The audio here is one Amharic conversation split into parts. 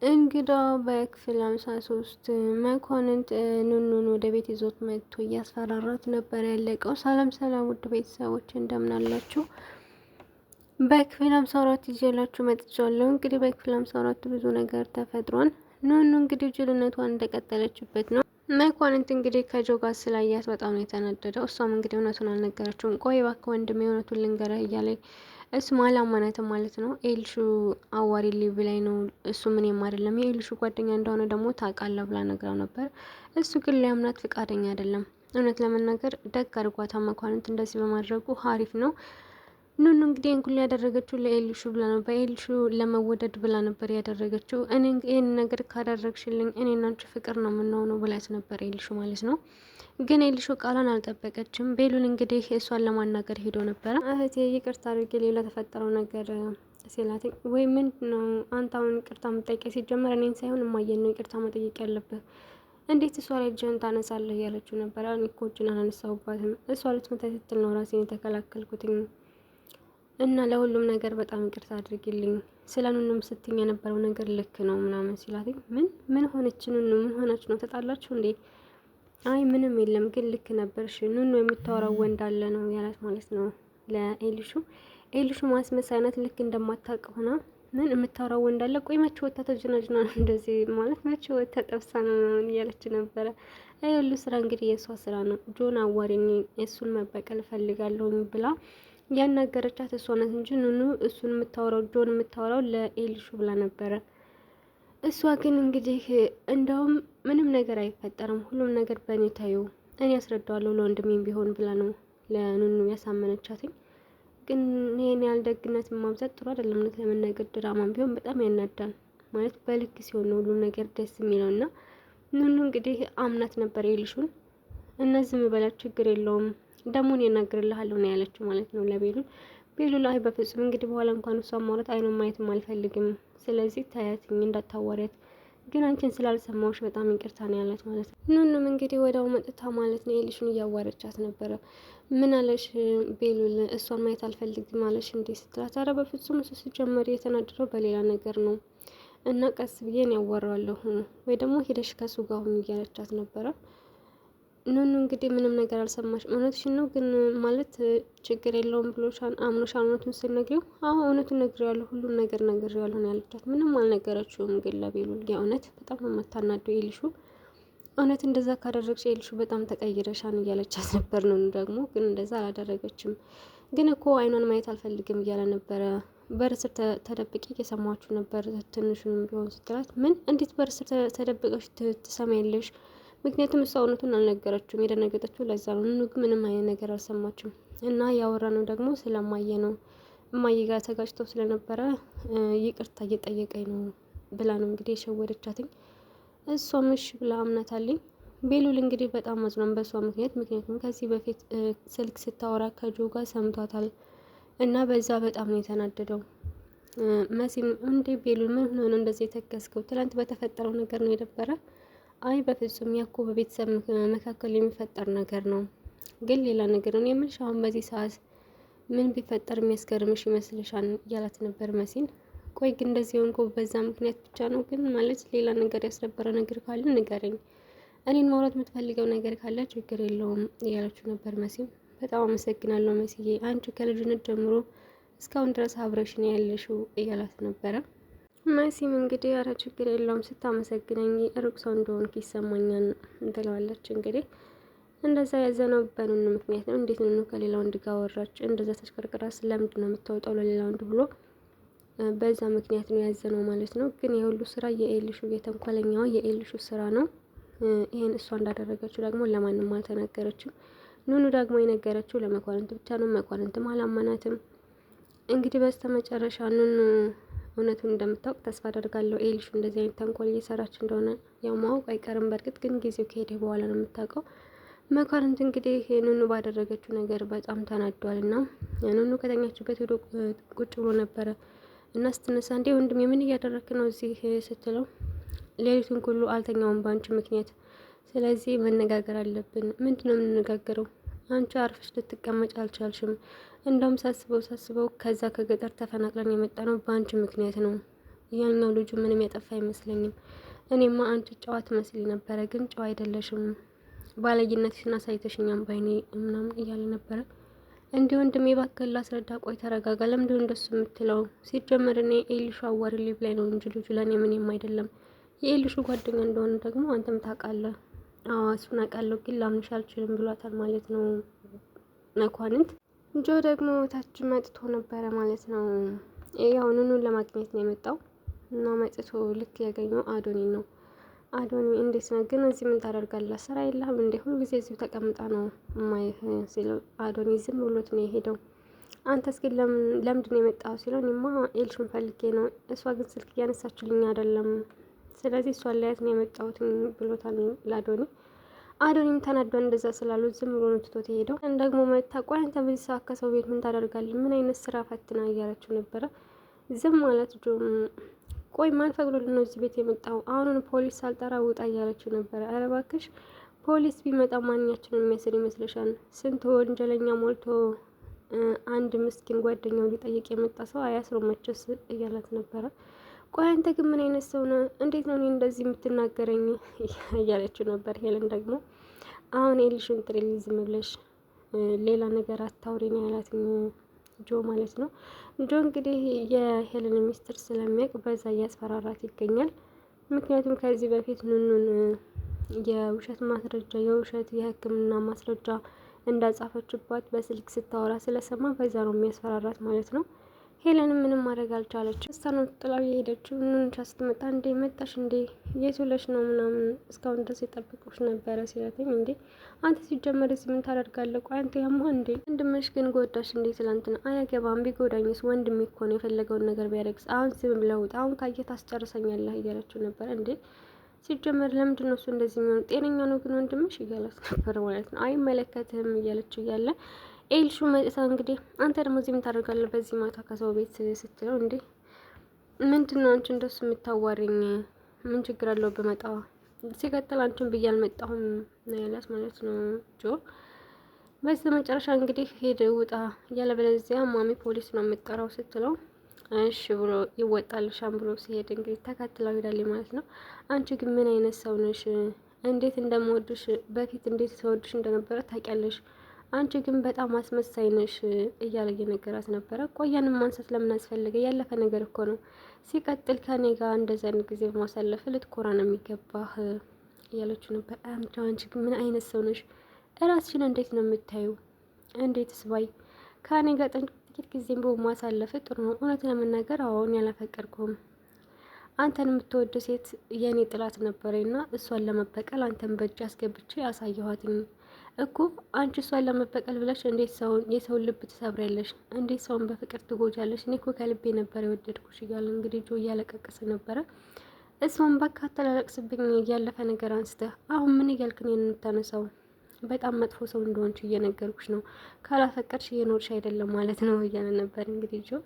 እንግዳ በክፍል 53 መኳንንት ኑኑን ወደ ቤት ይዞት መጥቶ እያስፈራራት ነበር ያለቀው። ሰላም ሰላም፣ ውድ ቤተሰቦች እንደምን አላችሁ? በክፍል 54 ይዤላችሁ መጥቻለሁ። እንግዲህ በክፍል 54 ብዙ ነገር ተፈጥሯል። ኑኑ እንግዲህ ጅልነቷን እንደቀጠለችበት ነው። መኳንንት እንግዲህ ከጆጋ ስላያት በጣም ነው የተናደደው። እሷም እንግዲህ እውነቱን አልነገረችውም። ቆይ እባክህ ወንድሜ እውነቱን ልንገረህ እያለ እሱም አላማናትም ማለት ነው። ኤልሹ አዋሪ ሊብ ላይ ነው እሱ ምንም አይደለም የኤልሹ ጓደኛ እንደሆነ ደግሞ ታውቃለህ ብላ ነግራው ነበር። እሱ ግን ሊያምናት ፍቃደኛ አይደለም። እውነት ለመናገር ደግ አድርጓታ መኳንንት እንደዚህ በማድረጉ ሀሪፍ ነው። ኑኑ እንግዲህ እንኩል ያደረገችው ለኤልሹ ብላ ነው፣ በኤልሹ ለመወደድ ብላ ነበር ያደረገችው። እኔ ይህን ነገር ካደረግሽልኝ እኔና አንቺ ፍቅር ነው የምንሆነው ብላት ነበር ኤልሹ ማለት ነው። ግን ኤልሹ ቃሏን አልጠበቀችም። ቤሉል እንግዲህ እሷን ለማናገር ሄዶ ነበረ። እህቴ ይቅርታ አድርጌ ሌላ ተፈጠረው ነገር ሲላት፣ ወይ ምንድን ነው አንተ አሁን ይቅርታ የምጠይቀኝ? ሲጀመር እኔን ሳይሆን እማየን ነው ይቅርታ መጠየቅ ያለብህ። እንዴት እሷ ላይ እጅህን ታነሳለህ? እያለችው ነበረ። እኔ እኮ እጅን አላነሳሁባትም፣ እሷ ልትመታኝ ስትል ነው ራሴን የተከላከልኩትኝ እና ለሁሉም ነገር በጣም ይቅርታ አድርጊልኝ። ስለ ኑኑም ስትኝ የነበረው ነገር ልክ ነው ምናምን ሲላት፣ ምን ሆነች ኑኑ? ምን ሆነች ነው? ተጣላችሁ እንዴ? አይ ምንም የለም ግን ልክ ነበርሽ። ኑኑ የምታወራው ወንድ አለ ነው ያላት ማለት ነው ለኤልሹ። ኤልሹ ማስመሳይነት ልክ እንደማታውቅ ሆና ምን የምታወራው ወንድ አለ? ቆይ መቼ ወታ ተጀናጅና እንደዚህ ማለት መቼ ወታ ጠብሳ ነው እያለች ነበረ። አይ ሁሉ ስራ እንግዲህ የእሷ ስራ ነው። ጆን አዋሪኝ እሱን መበቀል ፈልጋለሁ ብላ ያናገረቻት እሷ ናት እንጂ ኑኑ እሱን የምታወራው ጆን የምታወራው ለኤልሹ ብላ ነበረ። እሷ ግን እንግዲህ እንደውም ምንም ነገር አይፈጠርም፣ ሁሉም ነገር በእኔ ታዩ፣ እኔ ያስረዳዋለሁ ለወንድሜም ቢሆን ብላ ነው ለኑኑ ያሳመነቻትኝ። ግን ይሄን ያህል ደግነት ማብዛት ጥሩ አይደለም። እውነት ለመናገር ድራማም ቢሆን በጣም ያናዳል። ማለት በልክ ሲሆን ነው ሁሉም ነገር ደስ የሚለው እና ኑኑ እንግዲህ አምናት ነበር ኤልሹን። እነዚህ ምበላት ችግር የለውም ደግሞ እኔ እናገርልሃለሁ ነው ያለችው ማለት ነው ለቤሉል። ቤሉል አይ በፍጹም እንግዲህ በኋላ እንኳን እሷ ማውራት አይኑን ማየትም አልፈልግም፣ ስለዚህ ታያትኝ እንዳታዋሪያት፣ ግን አንቺን ስላልሰማዎች በጣም ይቅርታ ነው ያላት ማለት ነው። ኑኑም እንግዲህ ወዲያው መጥታ ማለት ነው ኤልሹን እያዋረቻት ነበረ። ምን አለሽ ቤሉል? እሷን ማየት አልፈልግም አለሽ እንዴ ስትላት፣ ኧረ በፍጹም እሱ ሲጀመር የተናደረው በሌላ ነገር ነው እና ቀስ ብዬን ያዋራዋለሁ ወይ ደግሞ ሄደሽ ከሱ ጋር ሁን እያለቻት ነበረ። ኑኑ እንግዲህ ምንም ነገር አልሰማሽ። እውነትሽን ነው ግን ማለት ችግር የለውም ብሎሻን አምኖሻል እውነቱን ስትነግሪው? አዎ እውነቱን ነግሬዋለሁ፣ ሁሉም ነገር ነግሬዋለሁ ነው ያለቻት። ምንም አልነገረችውም ግን ለቤሉል። የእውነት በጣም ነው የምታናደው ኤልሹ። እውነት እንደዛ ካደረግሽ ኤልሹ በጣም ተቀይረሻን እያለቻት ነበር። ኑኑ ደግሞ ግን እንደዛ አላደረገችም። ግን እኮ አይኗን ማየት አልፈልግም እያለ ነበረ። በር ስር ተደብቄ እየሰማችሁ ነበር ትንሹንም ቢሆን ስትላት፣ ምን እንዴት በር ስር ተደብቀሽ ትሰማያለሽ? ምክንያቱም እሷ እውነቱን አልነገረችውም። የደነገጠችው ለዛ ነው። ኑኑ ግን ምንም አይነት ነገር አልሰማችም። እና ያወራ ነው ደግሞ ስለማየ ነው። እማዬ ጋር ተጋጭተው ስለነበረ ይቅርታ እየጠየቀኝ ነው ብላ ነው እንግዲህ የሸወደቻትኝ። እሷም እሺ ብላ አምናታለኝ። ቤሉል እንግዲህ በጣም አዝኗን በእሷ ምክንያቱም ከዚህ በፊት ስልክ ስታወራ ከጆ ጋር ሰምቷታል እና በዛ በጣም ነው የተናደደው። መሲም እንዴ ቤሉል ምን ሆነ ነው እንደዚህ የተከስከው? ትላንት በተፈጠረው ነገር ነው የደበረ? አይ በፍጹም ያኮ በቤተሰብ መካከል የሚፈጠር ነገር ነው፣ ግን ሌላ ነገር ነው የምልሽ። አሁን በዚህ ሰዓት ምን ቢፈጠር የሚያስገርምሽ ይመስልሻል? እያላት ነበር መሲን። ቆይ ግን እንደዚህ ሆንኩ በዛ ምክንያት ብቻ ነው? ግን ማለት ሌላ ነገር ያስነበረ ነገር ካለ ንገረኝ፣ እኔን ማውራት የምትፈልገው ነገር ካለ ችግር የለውም እያለችው ነበር መሲም። በጣም አመሰግናለሁ መስዬ፣ አንቺ ከልጅነት ጀምሮ እስካሁን ድረስ አብረሽን ያለሽው እያላት ነበረ። መሲም እንግዲህ ኧረ ችግር የለውም ስታመሰግነኝ ሩቅ ሰው እንደሆንኩ ይሰማኛል ትለዋለች። እንግዲህ እንደዛ ያዘነው በኑኑ ምክንያት ነው። እንዴት ኑኑ ከሌላ ወንድ ጋር ወራች? እንደዛ ተሽከርክራ ስለምንድን ነው የምታወጣው ለሌላ ወንድ ብሎ በዛ ምክንያት ነው ያዘነው ማለት ነው። ግን የሁሉ ስራ የኤልሹ የተንኮለኛዋ የኤልሹ ስራ ነው። ይሄን እሷ እንዳደረገችው ደግሞ ለማንም አልተናገረችም። ኑኑ ደግሞ የነገረችው ለመኳንንት ብቻ ነው። መኳንንትም አላማናትም። እንግዲህ በስተመጨረሻ ኑኑ እውነቱን እንደምታውቅ ተስፋ አደርጋለሁ። ኤልሹ እንደዚህ አይነት ተንኮል እየሰራች እንደሆነ ያው ማወቅ አይቀርም። በእርግጥ ግን ጊዜው ከሄደ በኋላ ነው የምታውቀው። መኳንንት እንግዲህ ኑኑ ባደረገችው ነገር በጣም ተናዷል እና ኑኑ ከተኛችበት ሄዶ ቁጭ ብሎ ነበረ እና ስትነሳ እንዴ ወንድሜ ምን እያደረክ ነው እዚህ ስትለው፣ ሌሊቱን ሁሉ አልተኛውም በአንቺ ምክንያት፣ ስለዚህ መነጋገር አለብን። ምንድን ነው የምንነጋገረው? አንቺ አርፈሽ ልትቀመጭ አልቻልሽም። እንደውም ሳስበው ከዛ ከገጠር ተፈናቅለን የመጣ ነው በአንቺ ምክንያት ነው ያኛው ልጁ ምንም ያጠፋ አይመስለኝም። እኔማ አንቺ ጨዋ ትመስሊ ነበረ፣ ግን ጨዋ አይደለሽም፣ ባለጌነትሽን አሳይተሽኛም ባይኔ ምናምን እያለ ነበረ። እንዲህ ወንድሜ እባክህ ላስረዳ፣ ቆይ ተረጋጋ። ለምንድን እንደሱ የምትለው? ሲጀመር እኔ ኤልሹ አዋሪ ላይ ነው እንጂ ልጁ ለእኔ ምንም አይደለም። የኤልሹ ጓደኛ እንደሆነ ደግሞ አንተም ታውቃለህ። አዎ እሱን አውቃለሁ፣ ግን ላምንሽ አልችልም ብሏታል ማለት ነው መኳንንት። ጆ ደግሞ ታች መጥቶ ነበረ ማለት ነው። ያው ኑኑን ለማግኘት ነው የመጣው እና መጥቶ ልክ ያገኘው አዶኒ ነው። አዶኒ እንዴት ነው ግን እዚህ ምን ታደርጋለህ? ስራ የለህም እንዴ? ሁልጊዜ እዚሁ ተቀምጣ ነው ማይህ ሲለው አዶኒ ዝም ብሎት ነው የሄደው። አንተ እስኪ ለምንድን ነው የመጣው ሲለው እኔማ ኤልሹን ፈልጌ ነው፣ እሷ ግን ስልክ እያነሳችልኝ አይደለም፣ ስለዚህ እሷን ላያት ነው የመጣሁት ብሎታል ለአዶኒ። አዶኒም ተናዷን እንደዛ ስላሉ ዝም ብሎ ነው ትቶት የሄደው። ደግሞ መታ ቆይ አንተ በዚህ ሰዓት ከሰው ቤት ምን ታደርጋለህ? ምን አይነት ስራ ፈትና እያለችው ነበረ። ዝም ማለት ጆም ቆይ ማን ፈቅዶልን ነው እዚህ ቤት የመጣው? አሁኑን ፖሊስ ሳልጠራ ውጣ እያለችው ነበረ። ኧረ እባክሽ ፖሊስ ቢመጣ ማንኛችንን የሚያስር ይመስልሻል? ስንት ወንጀለኛ ሞልቶ አንድ ምስኪን ጓደኛው ሊጠይቅ የመጣ ሰው አያስሮ መቸስ እያላት ነበረ። ቆይ አንተ ግን ምን አይነት ሰው ነው? እንዴት ነው እኔ እንደዚህ የምትናገረኝ? እያለችው ነበር። ሄለን ደግሞ አሁን ኤልሹን ጥሪልኝ፣ ዝም ብለሽ ሌላ ነገር አታውሪ ነው ያላት ጆ ማለት ነው። ጆ እንግዲህ የሄለን ሚስጥር ስለሚያውቅ በዛ እያስፈራራት ይገኛል። ምክንያቱም ከዚህ በፊት ኑኑን የውሸት ማስረጃ የውሸት የሕክምና ማስረጃ እንዳጻፈችባት በስልክ ስታወራ ስለሰማ በዛ ነው የሚያስፈራራት ማለት ነው። ሄለንም ምንም ማድረግ አልቻለችም። እሷን ጥላው የሄደችው ኑንቻ ስትመጣ እንዴ መጣሽ እንዴ የት ውለሽ ነው ምናምን እስካሁን ድረስ የጠበቁሽ ነበረ ሲላተኝ፣ እንዴ አንተ ሲጀመር እዚህ ምን ታደርጋለህ? ቆይ አንተ ያማህ እንዴ ወንድምሽ ግን ጎዳሽ እንዴ? ትላንትና አያገባም፣ ቢጎዳኝስ ወንድሜ እኮ ነው የፈለገውን ነገር ቢያደርግስ? አሁን ዝም ብለውጥ አሁን ካየት አስጨርሰኛለህ እያለችው ነበር። እንዴ ሲጀመር ለምንድን ነው እሱ እንደዚህ የሚሆነው? ጤነኛ ነው ግን ወንድምሽ እያላት ነበር ማለት ነው። አይመለከትህም እያለችው እያለ ኤልሹ መጥታ እንግዲህ አንተ ደግሞ እዚህ ምን ታደርጋለህ በዚህ ማታ ከሰው ቤት ስትለው፣ እንዴ ምንድን ነው አንቺ እንደሱ የምታዋሪኝ? ምን ችግር አለው በመጣ? ሲቀጥል አንቺን ብዬ አልመጣሁም ነው ያላት ማለት ነው ጆ። በዚህ መጨረሻ እንግዲህ ሄደ ውጣ፣ ያለበለዚያ ማሚ ፖሊስ ነው የምጠራው ስትለው እሺ ብሎ ይወጣልሻም ብሎ ሲሄድ እንግዲህ ተከትለው ሄዳለች ማለት ነው። አንቺ ግን ምን አይነት ሰው ነሽ? እንዴት እንደምወድሽ በፊት እንዴት ተወድሽ እንደነበረ ታውቂያለሽ። አንቺ ግን በጣም አስመሳይ ነሽ እያለ እየነገራት ነበረ። ቆያንም ማንሳት ለምን አስፈለገ? ያለፈ ነገር እኮ ነው። ሲቀጥል ከኔ ጋር እንደዚህ አይነት ጊዜ በማሳለፍ ልትኮራ ነው የሚገባህ እያለችው ነበር። አንቺ ግን ምን አይነት ሰው ነሽ? እራስሽን እንዴት ነው የምታዩ? እንዴትስ ባይ ከኔ ጋር ጥቂት ጊዜም በማሳለፍ ጥሩ ነው። እውነት ለመናገር አሁን ያላፈቀርኩም አንተን የምትወድ ሴት የኔ ጥላት ነበረና እሷን ለመበቀል አንተን በእጅ አስገብቼ ያሳየኋትኝ እኮ። አንቺ እሷን ለመበቀል ብለሽ እንዴት የሰውን ልብ ትሰብሪያለሽ? እንዴት ሰውን በፍቅር ትጎጃለሽ? እኔ እኮ ከልቤ ነበር የወደድኩሽ እያለ እንግዲህ ጆ እያለቀቀሰ ነበረ። እሷን በቃ አተላለቅስብኝ ያለፈ ነገር አንስተህ አሁን ምን እያልክ ነው የምታነሳው? በጣም መጥፎ ሰው እንደሆንሽ እየነገርኩሽ ነው። ካላፈቀርሽ እየኖርሽ አይደለም ማለት ነው እያለ ነበር እንግዲህ ጆ።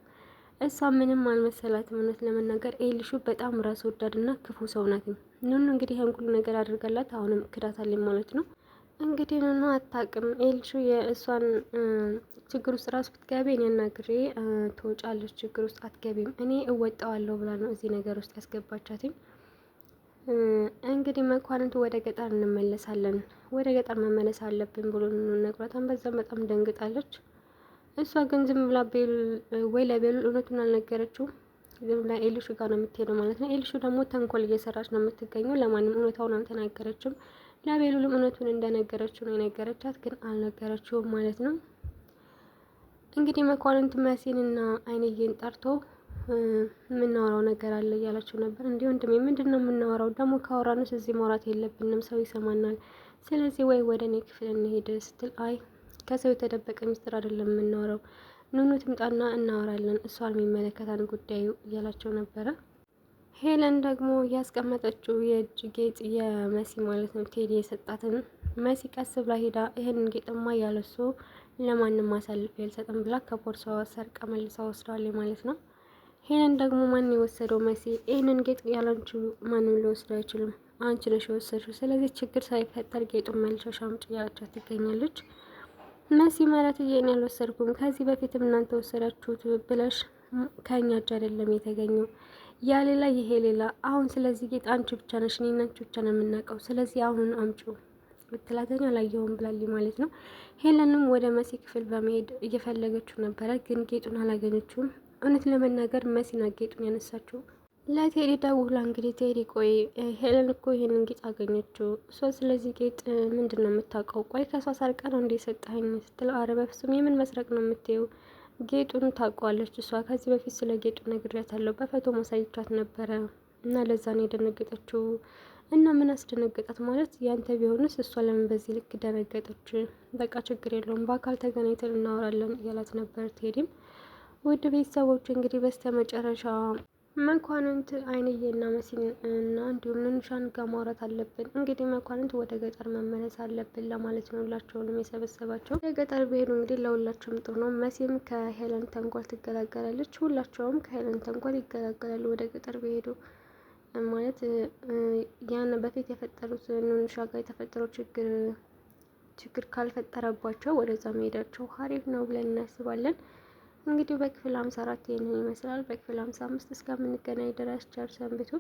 እሷ ምንም አልመሰላትም። እውነት ለመናገር ኤልሹ በጣም ራስ ወዳድና ክፉ ሰው ናት። ኑኑ እንግዲህ ያን ሁሉ ነገር አድርጋላት አሁንም ክዳታለች ማለት ነው። እንግዲህ ኑኑ አታውቅም። ኤልሹ የእሷን ችግር ውስጥ ራሱ ብትገቢ እኔ አናግሬ ትወጫለች፣ ችግር ውስጥ አትገቢም፣ እኔ እወጣዋለሁ ብላ ነው እዚህ ነገር ውስጥ ያስገባቻትኝ። እንግዲህ መኳንንቱ ወደ ገጠር እንመለሳለን፣ ወደ ገጠር መመለስ አለብን ብሎ ነግሯታን። በዛም በጣም ደንግጣለች። እሷ ግን ዝም ብላ ወይ ለቤሉል እውነቱን አልነገረችውም። ዝም ብላ ኤልሹ ጋር ነው የምትሄደው ማለት ነው። ኤልሹ ደግሞ ተንኮል እየሰራች ነው የምትገኘው። ለማንም እውነታውን አልተናገረችም። ለቤሉልም እውነቱን እንደነገረችው ነው የነገረቻት፣ ግን አልነገረችውም ማለት ነው። እንግዲህ መኳንንት መሲንና አይንዬን ጠርቶ የምናወራው ነገር አለ እያላቸው ነበር። እንዲህ ወንድሜ ምንድን ነው የምናወራው? ደግሞ ካወራንስ እዚህ ማውራት የለብንም ሰው ይሰማናል። ስለዚህ ወይ ወደ እኔ ክፍል እንሄድ ስትል፣ አይ ከሰው የተደበቀ ሚስጥር አይደለም የምናወራው፣ ኑኑ ትምጣና እናወራለን፣ እሷን የሚመለከታን ጉዳዩ እያላቸው ነበረ። ሄለን ደግሞ ያስቀመጠችው የእጅ ጌጥ የመሲ ማለት ነው ቴዲ የሰጣትን መሲ ቀስ ብላ ሄዳ ይህንን ጌጥማ ያለሱ ለማንም አሳልፌ አልሰጥም ብላ ከቦርሳዋ ሰርቃ መልሳ ወስዳለች ማለት ነው። ሄለን ደግሞ ማን የወሰደው? መሲ ይህንን ጌጥ ያላንቺ ማንም ሊወስደው አይችልም፣ አንቺ ነሽ የወሰድሽው። ስለዚህ ችግር ሳይፈጠር ጌጡን መልሰሽ አምጪ እያለቻት ትገኛለች። መሲ ማለት እኔ አልወሰድኩም፣ ከዚህ በፊትም እናንተ ወሰዳችሁት ብለሽ ከኛ እጅ አይደለም የተገኘው፣ ያ ሌላ ይሄ ሌላ። አሁን ስለዚህ ጌጥ አንቺ ብቻ ነሽ፣ እኔና አንቺ ብቻ ነው የምናውቀው። ስለዚህ አሁን አምጪው ብትላተኛ አላየሁም ብላልኝ ማለት ነው። ሄለንም ወደ መሲ ክፍል በመሄድ እየፈለገችው ነበረ፣ ግን ጌጡን አላገኘችውም። እውነት ለመናገር መሲና ጌጡን ያነሳችው ለቴዲ ደውላ እንግዲህ ቴዲ ቆይ ሄለን እኮ ይሄንን ጌጥ አገኘችው እሷ ስለዚህ ጌጥ ምንድን ነው የምታውቀው? ቆይ ከሷ ሰርቃ ነው እንደ ሰጠኸኝ ስትለው አረ በፍጹም የምን መስረቅ ነው የምትይው? ጌጡን ታውቀዋለች እሷ ከዚህ በፊት ስለ ጌጡ ነግሬያታለሁ፣ በፎቶ ማሳይቻት ነበረ እና ለዛ ነው የደነገጠችው። እና ምን አስደነገጣት ማለት ያንተ ቢሆንስ እሷ ለምን በዚህ ልክ ደነገጠች? በቃ ችግር የለውም በአካል ተገናኝተን እናወራለን እያላት ነበር ቴዲም። ውድ ቤተሰቦች እንግዲህ በስተ መጨረሻ መኳንንት አይንዬና መሲን እና እንዲሁም ንንሻን ጋር ማውራት አለብን። እንግዲህ መኳንንት ወደ ገጠር መመለስ አለብን ለማለት ነው ሁላቸውንም የሰበሰባቸው። ወደ ገጠር ቢሄዱ እንግዲህ ለሁላቸውም ጥሩ ነው። መሲም ከሄለን ተንኮል ትገላገላለች፣ ሁላቸውም ከሄለን ተንኮል ይገላገላሉ ወደ ገጠር ቢሄዱ ማለት ያን በፊት የፈጠሩት ንንሻ ጋር የተፈጠረው ችግር ካልፈጠረባቸው ወደዛ መሄዳቸው ሀሪፍ ነው ብለን እናስባለን። እንግዲህ በክፍል 54 ይህንን ይመስላል። በክፍል 55 እስከምንገናኝ ድረስ ቸር ሰንብቱ።